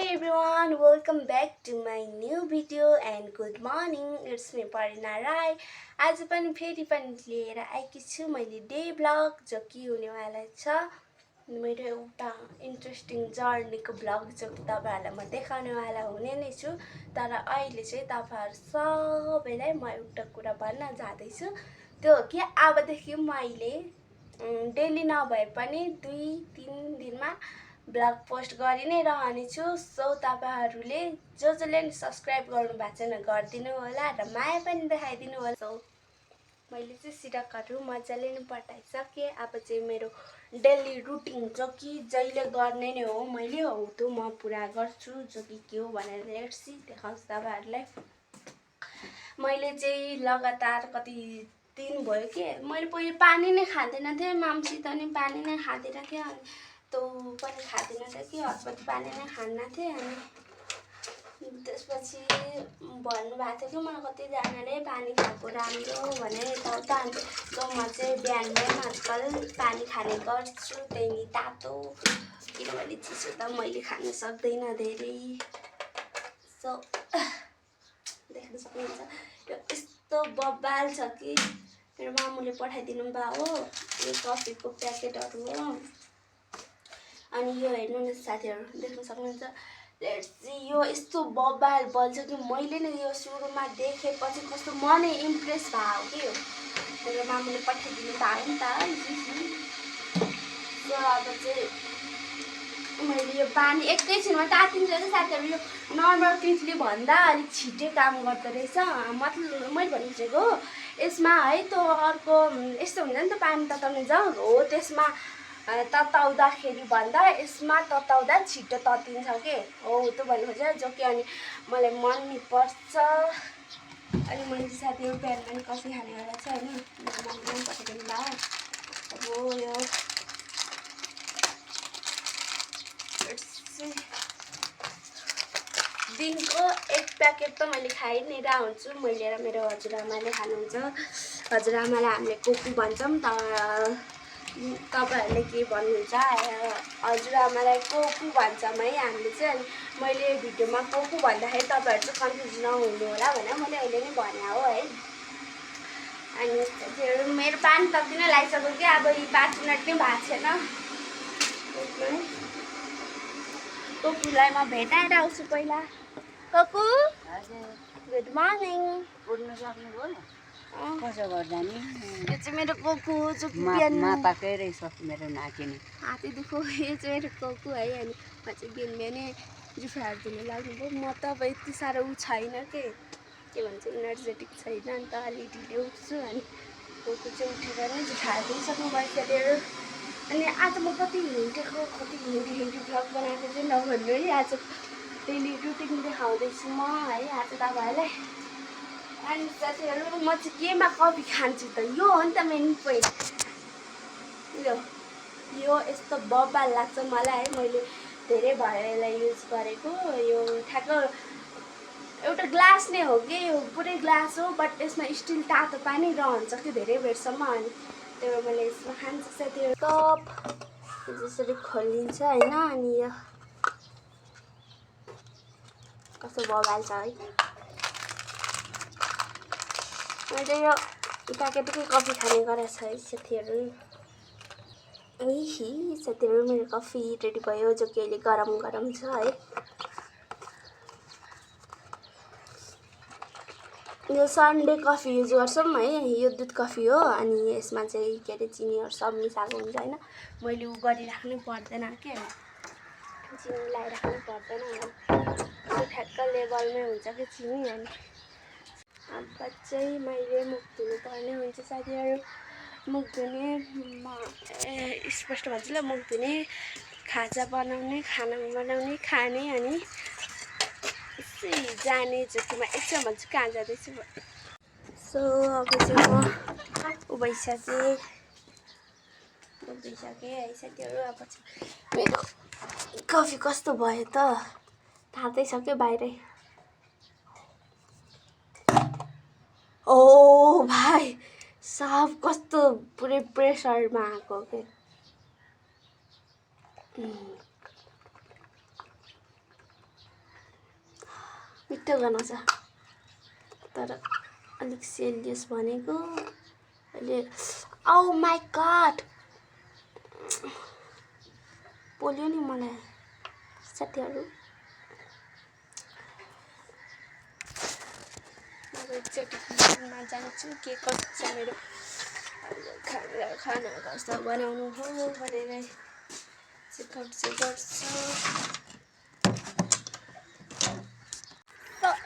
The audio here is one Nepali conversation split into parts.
everyone, welcome back to my new video and good morning. It's me Parina Rai. आज पनि फेरि पनि लिएर आएकी छु मैले डे ब्लग जो कि हुनेवाला छ मेरो एउटा इन्ट्रेस्टिङ जर्नीको ब्लग जो कि तपाईहरुलाई म देखाउनेवाला हुने नै छु। तर अहिले चाहिँ तपाईहरु सबैलाई म एउटा कुरा भन्न जाँदैछु। त्यो हो कि अबदेखि मैले डेली नभए पनि 2-3 दिनमा ब्लग पोस्ट गरि नै रहनेछु। सो तपाईहरुले जसले नि सब्स्क्राइब गर्नु भएको छैन गरिदिनु होला र माया पनि देखाइदिनु होला। सो मैले चाहिँ सिराकहरु मजाले नै पटाइसके। अब चाहिँ मेरो डेली रुटिन जो कि जहिले गर्ने नै हो मैले हो त्यो म पुरा गर्छु जो कि के हो भनेर लेट्स सी देखाउँछु तपाईहरुलाई। मैले चाहिँ लगातार कति दिन भयो कि मैले पहिले पानी नै खाँदैन थिए मामसित नि पानी नै खाँदैन थिए अनि तो पनि खाँदैन थिए कि हतपत पानी नै खान्न थिए अनि त्यसपछि भन्नु भएको थियो कि मलाई कतिजनाले पानी खाएको राम्रो भने यताउता अनि सो म चाहिँ बिहानमै आजकल पानी खाने गर्छु त्यही तातो किनभने चिसो त मैले खान सक्दैन धेरै। सो देख्न सक्नुहुन्छ यो यस्तो बब्बाल छ कि मेरो मामुले पठाइदिनु भयो हो। यो कफीको प्याकेटहरु हो अनि यो हेर्नु न साथीहरु देख्न सक्नुहुन्छ। लेट्स सी यो यस्तो बब्बाल बल्छ कि मैले नै यो सुरुमा देखेपछि कस्तो मनै इम्प्रेस भयो कि यो मेरो मामुले पठाइदिनु भयो नि त। सो अब चाहिँ मैले यो पानी एकैछिनमा तातिन्छ कि साथीहरु यो नर्मल केटली भन्दा अलिक छिटै काम गर्दो रहेछ। मतलब मैले भन्नु खोजेको यसमा है त्यो अर्को यस्तो हुन्छ नि त पानी तताउने जग हो त्यसमा तताउँदाखेरि भन्दा यसमा तताउँदा छिटो ततिन्छ के हो त्यो भन्नु खोजेँ जो कि अनि मलाई मन नि पर्छ। अनि मैले साथीहरु बिहान पनि कफी खानेवाला छ हैन मम्मीले पनि पठाइदिनु भयो। अब यो दिनको एक प्याकेट त मैले खाइ नै रहा हुन्छु मैले र मेरो हजुरआमाले खानुहुन्छ। हजुरआमालाई हामीले कोकु भन्छौँ तर तपाईहरुले के भन्नुहुन्छ हजुरआमालाई कोकु भन्छौँ है हामीले चाहिँ। अनि मैले भिडियोमा कोकु भन्दाखेरि तपाईहरु चाहिँ कन्फ्युज नहुनु होला भनेर मैले अहिले नै भने हो है। अनि त्यो मेरो पानी ततिन लागिसक्यो कि अब 5 मिनेट नै भएको छैन। कोकुलाई म भेटाएर आउँछु पहिला। कोकु गुड मर्निङ। उड्न सक्नु भयो कसो गर्दा नि यो चाहिँ मेरो कोकु हो जो कि मापाकै रहेछ मेरो नातिनी हाते दुखो। यो चाहिँ मेरो कोकु है अनि म चाहिँ बिहानै जुफाहरू दिनु लाग्नुभयो। म त अब यति साह्रो छैन के भन्छ इनर्जेटिक छैन नि त अलि ढिलो उठ्छु अनि कोकु चाहिँ उठेर नै जुफाहरू दिइसक्नु भइसक्यो। अनि आज म कति हिँडेको कति हिँडी भ्लग बनाएको चाहिँ नभन्नु है। आज डेली रुटिन देखाउँदैछु म है आज तपाईहरुलाई। अनि साथीहरु म चाहिँ केमा कफी खान्छु त यो हो नि त मेन पोइन्ट। यो यस्तो बब्बाल लाग्छ मलाई है मैले धेरै भयो यसलाई युज गरेको। यो ठ्याक्क एउटा ग्लास नै हो कि यो पुरै ग्लास हो बट यसमा स्टिल तातो पानी रहन्छ कि धेरै बेरसम्म। अनि त्यही भएर मैले यसमा खान्छु साथीहरु। कप जसरी खोलिन्छ हैन अनि यो कस्तो बब्बाल छ है। मैले यो प्याकेटकै कफी खाने गरेको छ है साथीहरु। साथीहरु मेरो कफी रेडी भयो जो कि अहिले गरम गरम छ है। यो सन्डे कफी युज गर्छौँ है यो दुध कफी हो अनि यसमा चाहिँ के अरे चिनीहरु सब मिसाएको हुन्छ हैन। मैले उ गरिराख्नै पर्दैन के चिनी लगाइराख्नै पर्दैन ठ्याक्क लेभलमै हुन्छ कि चिनी। अनि अब चाहिँ मैले मुख धुनु पर्ने हुन्छ साथीहरु। मुख धुने स्पष्ट भन्छु ल मुख धुने खाजा बनाउने खाना बनाउने खाने अनि जाने जतिमा एकछिन भन्छु कहाँ जाँदैछु। सो अब चाहिँ म उभिसकेँ है साथीहरु। अब चाहिँ मेरो कफी कस्तो भयो त थाहै छ के बाहिरै। ओ भाइ साफ कस्तो पुरै प्रेसरमा आएको के त्यो गनाउँछ तर अलिक सेलियस भनेको अहिले ओ माई गॉड पोल्यो नि मलाई साथीहरू अब एकचोटि किचनमा जान्छु के कस्तो छ मेरो खाना कस्तो बनाउनु हो भनेर सिकाउँछु गर्छु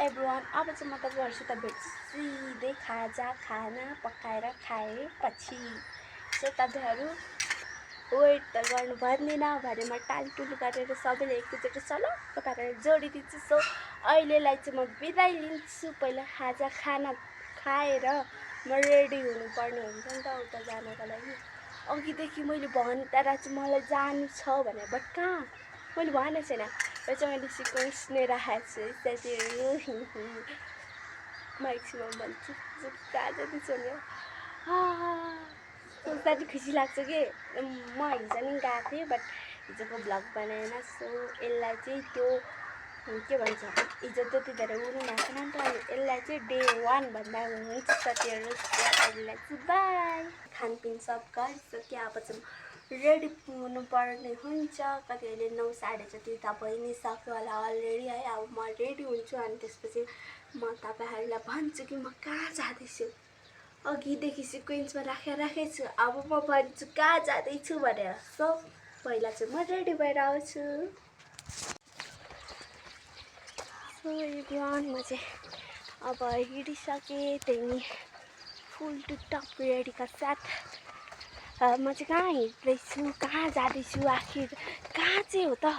एभ्रिवान अब चाहिँ म तपाईँहरूसित भेट्छु सिधै खाजा खाना पकाएर खाएपछि सो तपाईँहरू वेट त गर्नु पर्दैन भने म टालटुल गरेर सबैले एकैचोटि सलक्क पारेर जोडिदिन्छु सो अहिलेलाई चाहिँ म बिदाई लिन्छु पहिला खाजा खाना खाएर म रेडी हुनुपर्ने हुन्छ नि त उता जानको लागि अघिदेखि मैले भन्दा चाहिँ मलाई जानु छ भने बट कहाँ मैले भनेको छैन यो चाहिँ मैले सिक्वेन्स नै राखेको छु साथीहरू म्याक्सिमम भन्छु कहाँ जाँदैछु भने सोच्दा चाहिँ खुसी लाग्छ कि म हिजो नि गएको थिएँ बट हिजोको भ्लग बनाएन सो यसलाई चाहिँ त्यो के भन्छ हिजो त्यति धेरै उड्नु भएको छैन नि त अनि यसलाई चाहिँ डे 1 भन्दा हुन्छ साथीहरू अहिलेलाई चाहिँ बाई खानपिन सब गरिसक्यो अब चाहिँ रेडी हुनुपर्ने हुन्छ कति अहिले 9:30 जति त भइ नै सक्यो होला अलरेडी है अब म रेडी हुन्छु अनि त्यसपछि म तपाईँहरूलाई भन्छु कि म कहाँ जाँदैछु अघिदेखि सिक्वेन्समा राखेको छु अब म भन्छु कहाँ जाँदैछु भनेर सो पहिला चाहिँ म रेडी भएर आउँछु सो एभ्रिवान म चाहिँ अब हिँडिसकेँ त्यही फुल टु टप रेडीका साथ म चाहिँ कहाँ हिँड्दैछु कहाँ जाँदैछु आखिर कहाँ चाहिँ हो त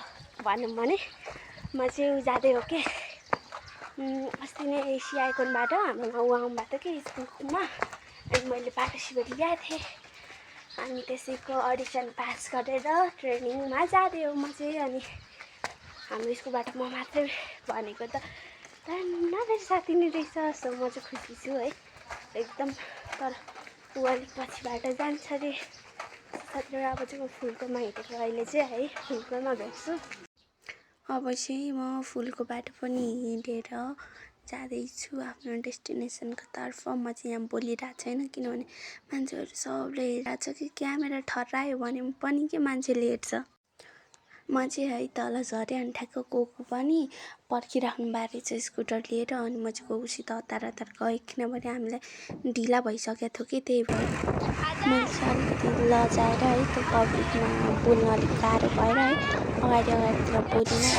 भनौँ भने म चाहिँ जाँदै हो कि अस्ति नै एसिया आइकोनबाट हाम्रो गाउँबाट के स्कुलमा अनि मैले पार्टिसिपेट ल्याएको थिएँ अनि त्यसैको अडिसन पास गरेर ट्रेनिङमा जाँदै हो म चाहिँ अनि हाम्रो स्कुलबाट म मात्रै भनेको त मेरो साथी नै रहेछ सो म चाहिँ खुसी छु है एकदम तर ऊ अलिक पछिबाट जान्छ अरे साथीहरू अब चाहिँ म फुलकोमा हिँडेको अहिले चाहिँ है फुलकोमा भेट्छु अब चाहिँ म फुलको बाटो पनि हिँडेर जाँदैछु आफ्नो डेस्टिनेसनको तर्फ म चाहिँ यहाँ बोलिरहेको छैन किनभने मान्छेहरू सबले हेरिरहेको छ कि क्यामेरा ठर्रायो भने पनि के मान्छेले हेर्छ म चाहिँ है तल झरेँ अनि ठ्याक्क गएको पनि पर्खिराख्नु भएको रहेछ स्कुटर लिएर अनि म चाहिँ गएपछि त हतार हतार गएँ किनभने हामीलाई ढिला भइसकेको थियो कि त्यही भएर मैले चाहिँ अलिकति लजाएर है त्यो पब्लिकमा बोल्न अलिक गाह्रो भएर है अगाडितिर बोलिनँ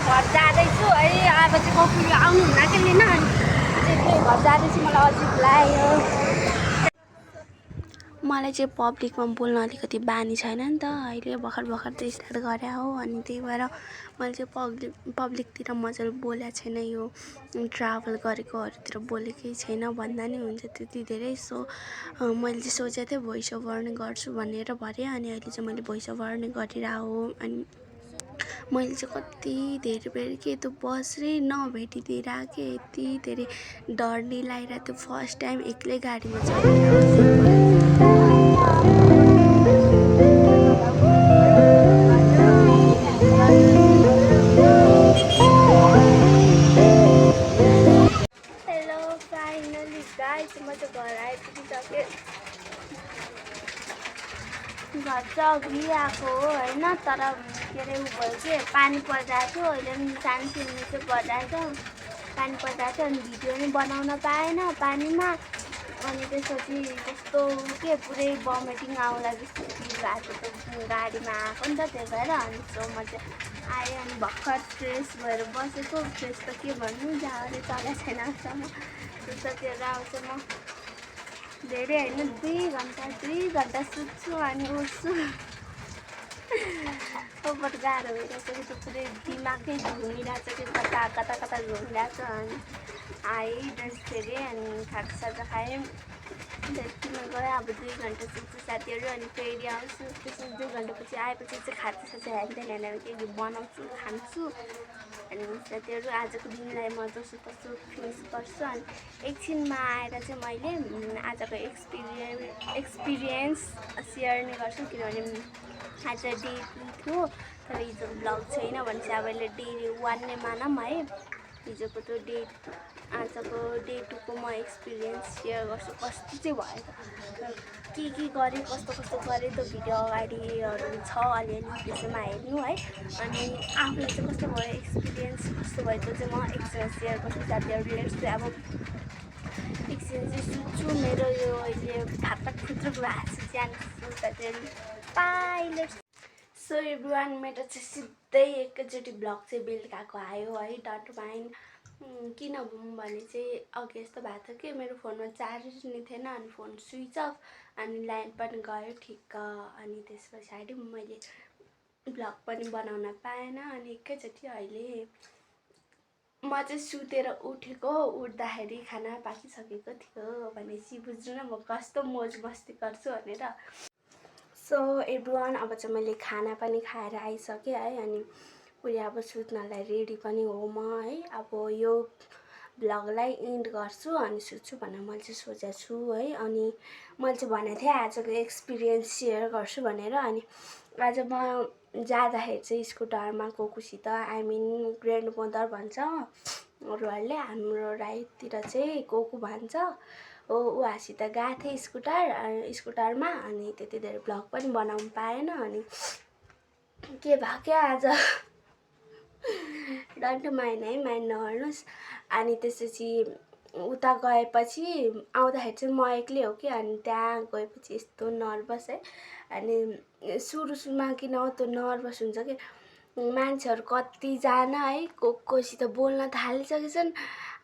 घर जाँदैछु है अब चाहिँ कफी आउनुहुन्न कि लिन अनि चाहिँ घर जाँदैछु मलाई अजिब लाग्यो मलाई चाहिँ पब्लिकमा बोल्न अलिकति बानी छैन नि त अहिले भर्खर चाहिँ स्टार्ट गरे हो अनि त्यही भएर मैले चाहिँ पब्लिकतिर मजाले बोलेको छैन यो ट्राभल गरेकोहरूतिर बोलेकै छैन भन्दा नि हुन्छ त्यति धेरै सो मैले चाहिँ सोचेको थिएँ भोइस ओभर नै गर्छु भनेर भरे अनि अहिले चाहिँ मैले भोइस ओभर नै गरिरहेको हो अनि मैले चाहिँ कति धेरै बेर के त्यो बसै नभेटिदिएर के यति धेरै डर नै लागिरहेको थियो फर्स्ट टाइम एक्लै गाडीमा हेलो फाइनली गाइस म चाहिँ घर आइपुगिसकेँ घर चाहिँ अघि आएको हो होइन तर के अरे उ भयो कि पानी परिरहेको थियो अहिले पनि सानो पिल्नु चाहिँ परिरहेको पानी पर्दा थियो अनि भिडियो पनि बनाउन पाएन पानीमा। अनि त्यसपछि कस्तो के पुरै भमिटिङ आउला जस्तो फिल भएको थियो गाडीमा आएको नि त त्यही भएर। अनि सो म चाहिँ आएँ अनि भर्खर फ्रेस भएर बसेको। फ्रेस त के भन्नु जाडो चलेको छैन अहिलेसम्म। त्यतिखेर आउँछ म धेरै होइन 2 घन्टा सुत्छु अनि उठ्छु। कपाल गाह्रो भइरहेछ कि त्यो पुरै दिमागै घुमिरहेछ कि कता कता कता घुमिरहेछ। अनि आएँ ड्रेस फेरेँ अनि खाजासाजा खाएँ। त्यतिमा गयो अब 2 घन्टा सुत्छु साथीहरू अनि फेरि आउँछु। त्यसपछि 2 घन्टापछि आएपछि चाहिँ खाजासाजा हेर्दै के बनाउँछु खान्छु। अनि साथीहरू आजको दिनलाई म जसोतसो फिनिस गर्छु। अनि एकछिनमा आएर चाहिँ मैले आजको एक्सपिरियन्स सेयर नै गर्छु किनभने आज डे 2 थियो तर हिजोको ब्लग छैन भने चाहिँ अब अहिले डे 1 नै मानौँ है। हिजोको त्यो आजको डे 2 को म एक्सपिरियन्स सेयर गर्छु कस्तो चाहिँ भयो के गरेँ कस्तो गरेँ त्यो भिडियो अगाडिहरू छ अलिअलि त्यसैमा हेर्नु है। अनि आफूलाई चाहिँ कस्तो भयो एक्सपिरियन्स कस्तो भयो त्यो चाहिँ म एकछिन सेयर गर्छु साथीहरूले। चाहिँ अब एकछिन चाहिँ सुत्छु मेरो यो अहिले फाटक खुत्रुक भएको छ जान्छु साथीहरू पाइलट। सो एभ्रिवान मेरो चाहिँ सिधै एकैचोटि ब्लग चाहिँ बेलुकाको आयो है डट माइन। किन भने चाहिँ अघि यस्तो भएको थियो कि मेरो फोनमा चार्ज नै थिएन अनि फोन स्विच अफ अनि लाइन पनि गयो ठिक्क। अनि त्यस पछाडि मैले ब्लग पनि बनाउन पाएन। अनि एकैचोटि अहिले म चाहिँ सुतेर उठेको उठ्दाखेरि खाना पाकिसकेको थियो भनेपछि बुझ्नु न म कस्तो मोज मस्ती गर्छु भनेर। सो एभ्रिवान अब चाहिँ मैले खाना पनि खाएर आइसकेँ है। अनि उयो अब सुत्नलाई रेडी पनि हो म है। अब यो ब्लगलाई इन्ड गर्छु अनि सुत्छु भनेर मैले चाहिँ सोचेको छु है। अनि मैले चाहिँ भनेको थिएँ आजको एक्सपिरियन्स सेयर गर्छु भनेर। अनि आज म जाँदाखेरि चाहिँ स्कुटरमा कोकुसित आई मिन ग्रान्ड मदर भन्छ अरूहरूले, हाम्रो राईतिर चाहिँ कोकु भन्छ हो। उहाँसित गएको थिएँ स्कुटरमा अनि त्यति धेरै ब्लग पनि बनाउनु पाएन। अनि के भयो क्या आज डन्ट माइन है माइन नगर्नुहोस्। अनि त्यसपछि उता गएपछि आउँदाखेरि चाहिँ म एक्लै हो कि अनि त्यहाँ गएपछि यस्तो नर्भस है। अनि सुरुमा किन त्यो नर्भस हुन्छ कि मान्छेहरू कतिजना है कोसित बोल्न थालिसकेछन्।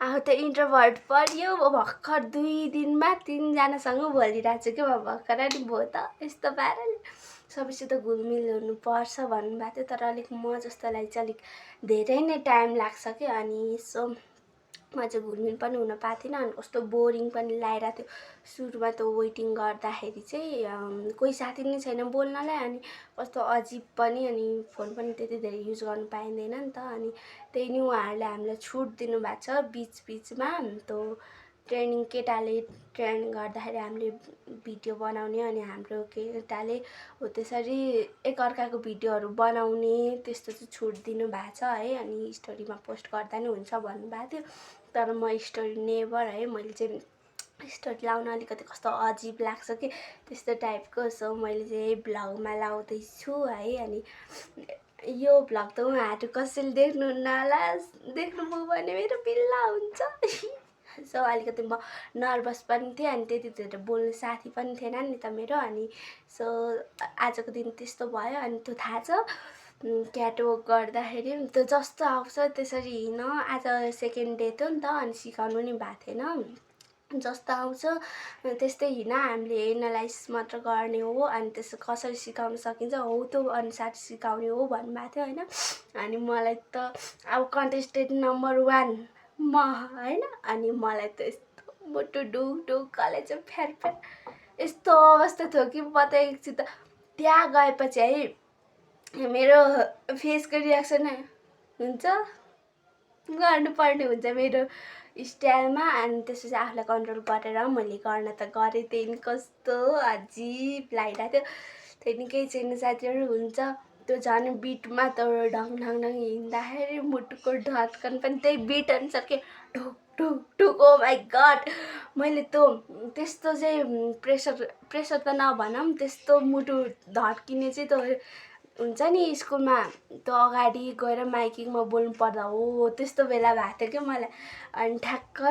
अब त इन्ट्रोभर्ट परियो भर्खर 2 दिनमा 3जनासँग बोलिरहेको छु कि म भर्खर नि भयो त यस्तो पाराले सबैसित घुलमिल हुनुपर्छ भन्नुभएको थियो तर अलिक म जस्तोलाई चाहिँ अलिक धेरै नै टाइम लाग्छ कि। अनि सो म चाहिँ घुलमिल पनि हुन पाएको थिइनँ अनि कस्तो बोरिङ पनि लागिरहेको थियो सुरुमा त वेटिङ गर्दाखेरि चाहिँ कोही साथी नै छैन बोल्नलाई अनि कस्तो अजिब पनि। अनि फोन पनि त्यति धेरै युज गर्नु पाइँदैन नि त। अनि त्यही नि उहाँहरूले हामीलाई छुट दिनुभएको छ बिचमा त्यो ट्रेनिङ केटाले ट्रेनिङ गर्दाखेरि हामीले भिडियो बनाउने अनि हाम्रो केटाले हो त्यसरी एकअर्काको भिडियोहरू बनाउने त्यस्तो चाहिँ छुट दिनुभएको छ है। अनि स्टोरीमा पोस्ट गर्दा नै हुन्छ भन्नुभएको थियो तर म स्टोरी नेभर है। मैले चाहिँ स्टोरी लाउन अलिकति कस्तो अजिब लाग्छ कि त्यस्तो टाइपको। सो मैले चाहिँ ब्लगमा लाउँदैछु है। अनि यो ब्लग त उहाँहरू कसैले देख्नुहुन्न होला देख्नुभयो भने मेरो बिल्ला हुन्छ। सो अलिकति म नर्भस पनि थिएँ अनि त्यति धेरै बोल्ने साथी पनि थिएन नि त मेरो। अनि सो आजको दिन त्यस्तो भयो। अनि त्यो थाहा छ क्याटवक गर्दाखेरि त्यो जस्तो आउँछ त्यसरी हिँड आज सेकेन्ड डे थियो नि त अनि सिकाउनु नि भएको थिएन जस्तो आउँछ त्यस्तै हिँड हामीले एनालाइज मात्र गर्ने हो अनि त्यसो कसरी सिकाउन सकिन्छ हो त्यो अनुसार सिकाउने हो भन्नुभएको थियो होइन। अनि मलाई त अब कन्टेस्टेन्ट नम्बर 1 म होइन। अनि मलाई त यस्तो मुटु ढुक कलेज फ्यार यस्तो अवस्था थियो कि म त एकछिन त त्यहाँ गएपछि है मेरो फेसको रियाक्सन हुन्छ गर्नुपर्ने हुन्छ मेरो स्टाइलमा। अनि त्यसपछि आफूलाई कन्ट्रोल गरेर मैले गर्न त गरेँ त्यही नि कस्तो अजिब लागिरहेको थियो। त्यही नि केही छैन साथीहरू हुन्छ त्यो झन् बिटमा त ढङ हिँड्दाखेरि मुटुको धड्कन पनि त्यही बिट अनुसार के ढुक ओ माई गड। मैले त्यो त्यस्तो चाहिँ प्रेसर त नभनौँ त्यस्तो मुटु धड्किने चाहिँ त्यो हुन्छ नि स्कुलमा त्यो अगाडि गएर माइकिङमा बोल्नु पर्दा हो त्यस्तो बेला भएको थियो क्या मलाई। अनि ठ्याक्क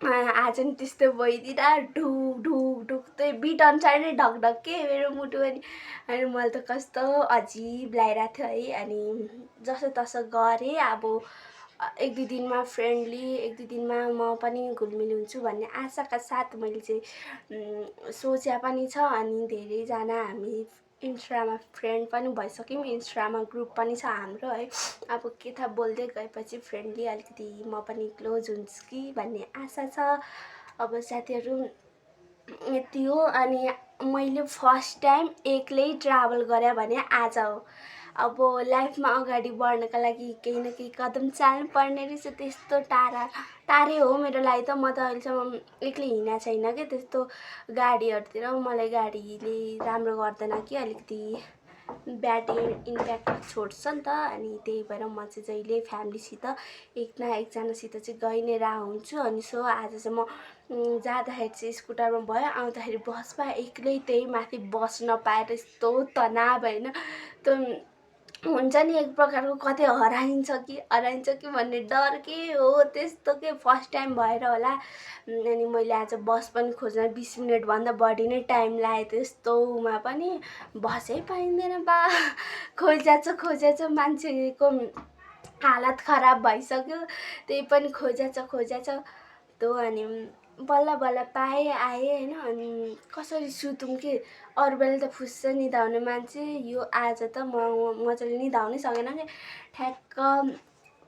आज नि त्यस्तो भइदिएर ढुक ढुक ढुक त्यही बिट अनुसार नै ढकढक के मेरो मुटु अनि मलाई त कस्तो अजिब लागिरहेको थियो है। अनि जसो तसो गरेँ अब एक दुई दिनमा फ्रेन्डली एक दुई दिनमा म पनि घुलमिल हुन्छु भन्ने आशाका साथ मैले चाहिँ सोचे पनि छ। अनि धेरैजना हामी इन्स्टामा फ्रेन्ड पनि भइसक्यौँ, इन्स्टामा ग्रुप पनि छ हाम्रो है। अब के थाहा बोल्दै गएपछि फ्रेन्डली अलिकति म पनि क्लोज हुन्छु कि भन्ने आशा छ। अब साथीहरू यति हो। अनि मैले फर्स्ट टाइम एक्लै ट्राभल गरेँ भने आज हो। अब लाइफमा अगाडि बढ्नका लागि केही न केही कदम चाल्नु पर्ने रहेछ। त्यस्तो टाढै हो मेरो लागि त। म त अहिलेसम्म एक्लै हिँडेको छैन क्या त्यस्तो गाडीहरूतिर। मलाई गाडीले राम्रो गर्दैन कि अलिकति ब्याड इम्प्याक्ट छोड्छ नि त। अनि त्यही भएर म चाहिँ जहिले फ्यामिलीसित एक न एकजनासित चाहिँ गइ नै रहेको हुन्छु। अनि सो आज चाहिँ म जाँदाखेरि चाहिँ स्कुटरमा भयो, आउँदाखेरि बसमा एक्लै त्यही माथि बस्न पाएर यस्तो तनाव होइन। त्यो हुन्छ नि एक प्रकारको कतै हराइन्छ कि भन्ने डर के हो त्यस्तो के फर्स्ट टाइम भएर होला। अनि मैले आज बस पनि खोज्न 20 मिनटभन्दा बढी नै टाइम लाग्यो त्यस्तोमा पनि बसै पाइँदैन बा। खोजेछ मान्छेको हालत खराब भइसक्यो त्यही पनि खोजेछ त्यो। अनि बल्ल बल्ल पाएँ आएँ होइन। अनि कसरी सुतौँ कि अरू बेला त फुस्स निदाउने मान्छे, यो आज त म मजाले निदाउनै सकेन कि ठ्याक्क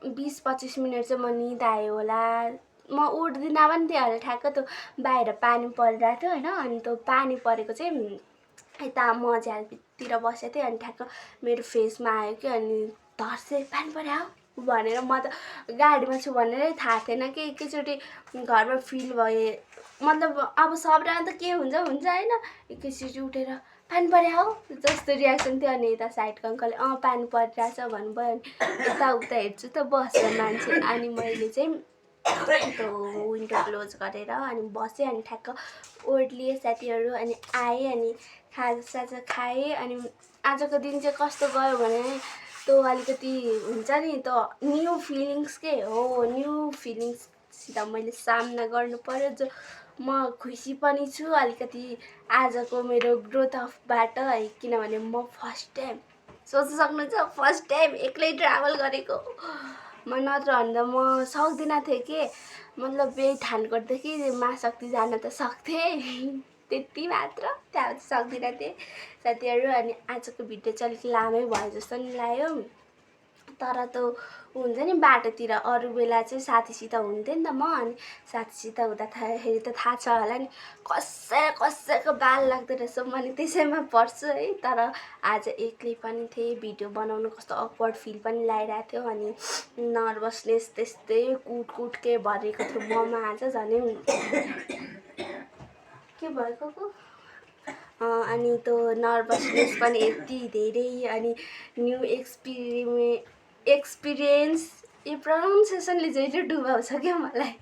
20-25 मिनट चाहिँ म निदाएँ होला। म उठ्दिनँ पनि थिएँ होला। ठ्याक्क त्यो बाहिर पानी परिरहेको थियो होइन। अनि त्यो पानी परेको चाहिँ यता म झ्यालतिर बसेको थिएँ। अनि ठ्याक्क मेरो फेसमा आयो कि अनि धर्से पानी पर्यो भनेर म त गाडीमा छु भनेरै थाहा थिएन कि एकैचोटि घरमा फिल भए मतलब अब सबैजना त के हुन्छ होइन। एकैचोटि उठेर पानी पर्यो हौ जस्तो रियाक्सन थियो। अनि यता साइडको अङ्कलले पानी परिरहेछ भन्नुभयो। अनि यताउता हेर्छु त बसेर मान्छे। अनि मैले चाहिँ त्यो विन्डो क्लोज गरेर अनि बसेँ। अनि ठ्याक्क ओर्लिएँ साथीहरू। अनि आएँ अनि खाजासाजा खाएँ। अनि आजको दिन चाहिँ कस्तो गयो भने त्यो अलिकति हुन्छ नि त्यो न्यू फिलिङ्स के हो। न्यू फिलिङ्ससित मैले सामना गर्नु पर्यो जो म खुसी पनि छु अलिकति आजको मेरो ग्रोथ अफबाट है। किनभने म फर्स्ट टाइम सोच्न सक्नुहुन्छ फर्स्ट टाइम एक्लै ट्राभल गरेको। म नत्र भने त म सक्दिनँ थिएँ कि मतलब यही ठानकोटदेखि महाशक्ति जान त सक्थेँ त्यति मात्र, त्यहाँ सक्दिनँ थिएँ साथीहरू। अनि आजको भिडियो चाहिँ अलिक लामै भयो जस्तो नि लाग्यो। तर त्यो हुन्छ नि बाटोतिर अरू बेला चाहिँ साथीसित हुन्थेँ नि त म। अनि साथीसित हुँदाखेरि त थाहा छ होला नि कसैको बाल लाग्दो रहेछ। म नि त्यसैमा पर्छु है। तर आज एक्लै पनि थिएँ, भिडियो बनाउनु कस्तो अक्वर्ड फिल पनि लागिरहेको थियो। अनि नर्भसनेस त्यस्तै कुट के भरेको थियो ममा आज झन् के भएको अनि त्यो नर्भसनेस पनि यति धेरै। अनि न्यू एक्सपिरियन्स यो प्रनाउन्सिएसनले जहिले डुबाउँछ क्या मलाई।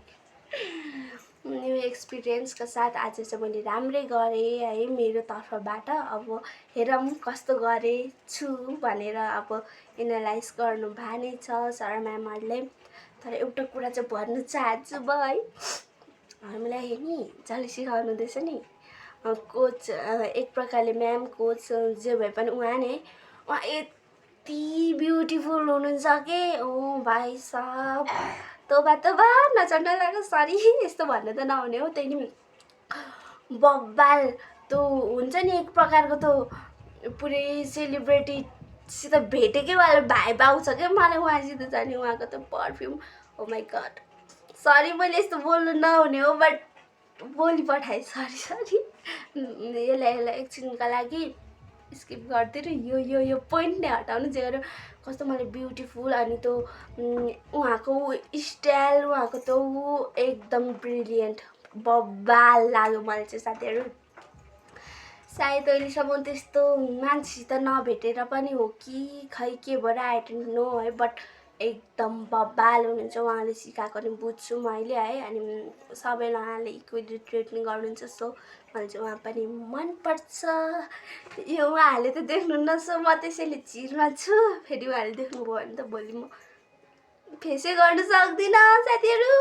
न्यू एक्सपिरियन्सको साथ आज चाहिँ मैले राम्रै गरेँ है मेरो तर्फबाट। अब हेरौँ कस्तो गरेछु भनेर अब एनालाइज गर्नु भए नै छ सर म्यामहरूले। तर एउटा कुरा चाहिँ भन्नु चाहन्छु है, हामीलाई नि जसले सिकाउनु हुँदैछ नि कोच एक प्रकारले म्याम कोच जे भए पनि उहाँ यति ब्युटिफुल हुनुहुन्छ कि ओ भाइ साहब तोबा नचढ्न लाग्यो सरी यस्तो भन्नु त नहुने हो। त्यही नि बब्बाल त्यो हुन्छ नि एक प्रकारको त्यो पुरै सेलिब्रेटीसित भेटेकै वाला भाइब आउँछ क्या मलाई उहाँसित जाने। उहाँको त्यो perfume oh my god sorry मैले यस्तो बोल्नु नहुने हो बट बोलिपठाएँ सरी। यसलाई एकछिनका लागि स्किप गरिदिएर यो पोइन्ट नै हटाउनु जे गर्यो कस्तो मलाई ब्युटिफुल। अनि त्यो उहाँको स्टाइल उहाँको त्यो एकदम ब्रिलियन्ट बब्बाल लाग्यो मलाई चाहिँ साथीहरू। सायद अहिलेसम्म त्यस्तो मान्छेसित नभेटेर पनि हो कि खै के भएर आई डोन्ट नो है। बट एकदम बब्बाल हुनुहुन्छ, उहाँले सिकाएको नि बुझ्छु मैले है। अनि सबैलाई उहाँले इक्वली ट्रिटमेन्ट गर्नुहुन्छ, सो मलाई चाहिँ उहाँ पनि मनपर्छ। यो उहाँहरूले त देख्नुहुन्न, सो म त्यसैले चिरमा छु। फेरि उहाँहरूले देख्नुभयो भने त भोलि म फेसै गर्नु सक्दिनँ साथीहरू।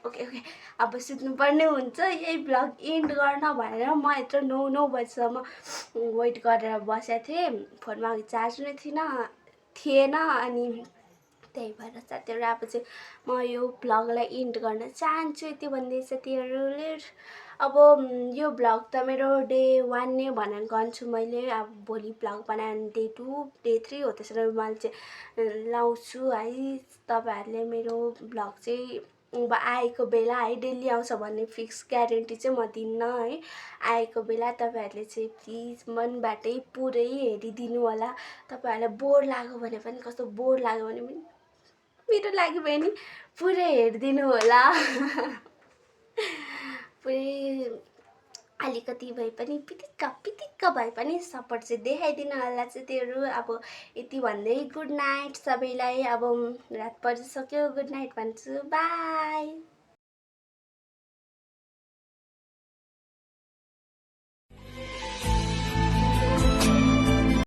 ओके ओके, अब सुत्नुपर्ने हुन्छ। यही भ्लग एन्ड गर्न भनेर म यत्रो 9 बजीसम्म वेट गरेर बसेको थिएँ। फोनमा अघि चार्ज नै थिएन अनि त्यही भएर साथीहरू अब चाहिँ म यो भ्लगलाई एन्ड गर्न चाहन्छु। यति भन्दै साथीहरूले अब यो भ्लग त मेरो डे 1 नै भनेर गर्छु मैले। अब भोलि भ्लग बनायो भने डे 2 डे 3 हो, त्यसरी मैले चाहिँ लाउँछु है। तपाईँहरूले मेरो भ्लग चाहिँ अब आएको बेला है डेली आउँछ भन्ने फिक्स ग्यारेन्टी चाहिँ म दिन्न है। आएको बेला तपाईँहरूले चाहिँ प्लिज मनबाटै पुरै हेरिदिनु होला। तपाईँहरूलाई बोर लाग्यो भने पनि, कस्तो बोर लाग्यो भने पनि, मेरो लागि भयो नि पुरै हेरिदिनु होला। पुरै अलिकति भए पनि पितिक्क भए पनि सपोर्ट चाहिँ देखाइदिनु होला साथीहरू। अब यति भन्दै गुड नाइट सबैलाई। अब रात परिसक्यो, गुड नाइट भन्छु, बाई।